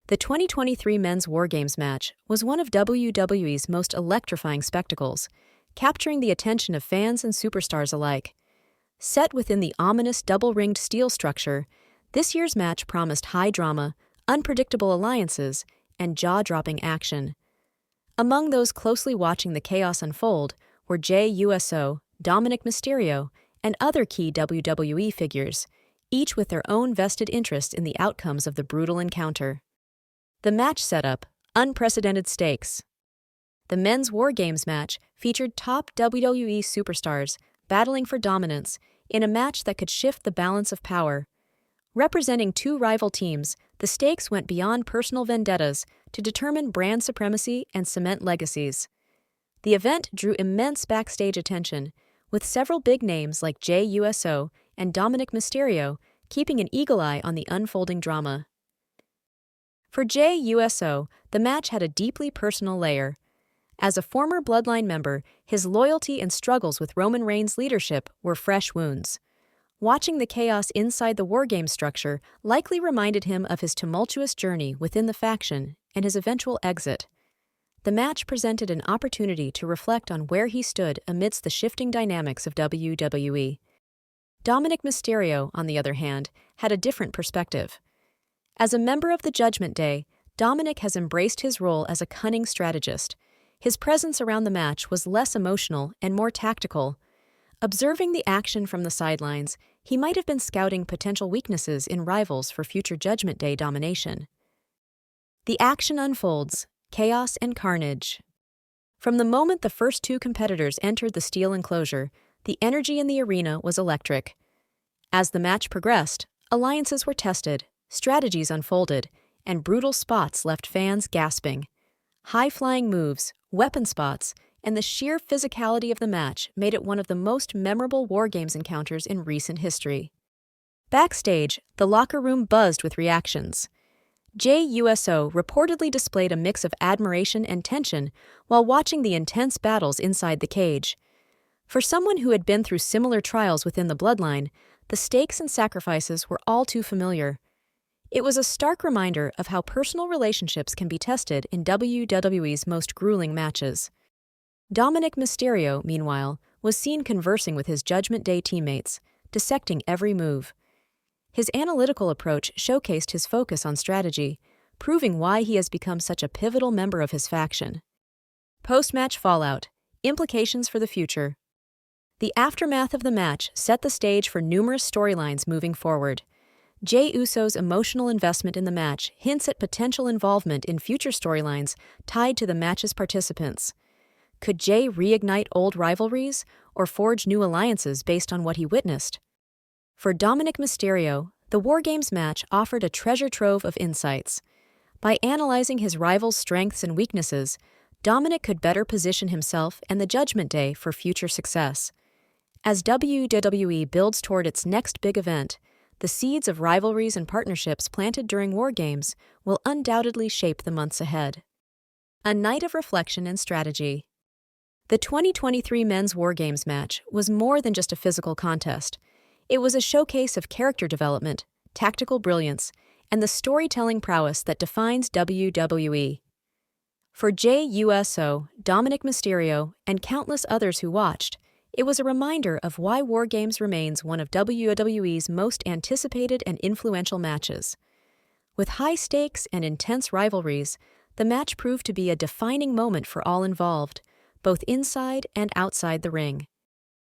The 2023 Men's WarGames match was one of WWE's most electrifying spectacles, capturing the attention of fans and superstars alike. Set within the ominous double-ringed steel structure, this year's match promised high drama, unpredictable alliances, and jaw-dropping action. Among those closely watching the chaos unfold were Jey Uso, Dominik Mysterio, and other key WWE figures, each with their own vested interest in the outcomes of the brutal encounter. The match setup: unprecedented stakes. The Men's WarGames match featured top WWE superstars battling for dominance in a match that could shift the balance of power. Representing two rival teams, the stakes went beyond personal vendettas to determine brand supremacy and cement legacies. The event drew immense backstage attention, with several big names like Jey Uso and Dominik Mysterio keeping an eagle eye on the unfolding drama. For Jey Uso, the match had a deeply personal layer. As a former Bloodline member, his loyalty and struggles with Roman Reigns' leadership were fresh wounds. Watching the chaos inside the WarGames structure likely reminded him of his tumultuous journey within the faction and his eventual exit. The match presented an opportunity to reflect on where he stood amidst the shifting dynamics of WWE. Dominik Mysterio, on the other hand, had a different perspective. As a member of the Judgment Day, Dominik has embraced his role as a cunning strategist. His presence around the match was less emotional and more tactical. Observing the action from the sidelines, he might have been scouting potential weaknesses in rivals for future Judgment Day domination. The action unfolds: chaos and carnage. From the moment the first two competitors entered the steel enclosure, the energy in the arena was electric. As the match progressed, alliances were tested, strategies unfolded, and brutal spots left fans gasping. High-flying moves, weapon spots, and the sheer physicality of the match made it one of the most memorable WarGames encounters in recent history. Backstage, the locker room buzzed with reactions. Jey Uso reportedly displayed a mix of admiration and tension while watching the intense battles inside the cage. For someone who had been through similar trials within the Bloodline, the stakes and sacrifices were all too familiar. It was a stark reminder of how personal relationships can be tested in WWE's most grueling matches. Dominik Mysterio, meanwhile, was seen conversing with his Judgment Day teammates, dissecting every move. His analytical approach showcased his focus on strategy, proving why he has become such a pivotal member of his faction. Post-match fallout: implications for the future. The aftermath of the match set the stage for numerous storylines moving forward. Jey Uso's emotional investment in the match hints at potential involvement in future storylines tied to the match's participants. Could Jey reignite old rivalries or forge new alliances based on what he witnessed? For Dominik Mysterio, the WarGames match offered a treasure trove of insights. By analyzing his rival's strengths and weaknesses, Dominik could better position himself and the Judgment Day for future success. As WWE builds toward its next big event, the seeds of rivalries and partnerships planted during WarGames will undoubtedly shape the months ahead. A night of reflection and strategy. The 2023 Men's WarGames match was more than just a physical contest. It was a showcase of character development, tactical brilliance, and the storytelling prowess that defines WWE. For Jey Uso, Dominik Mysterio, and countless others who watched, it was a reminder of why WarGames remains one of WWE's most anticipated and influential matches. With high stakes and intense rivalries, the match proved to be a defining moment for all involved, both inside and outside the ring.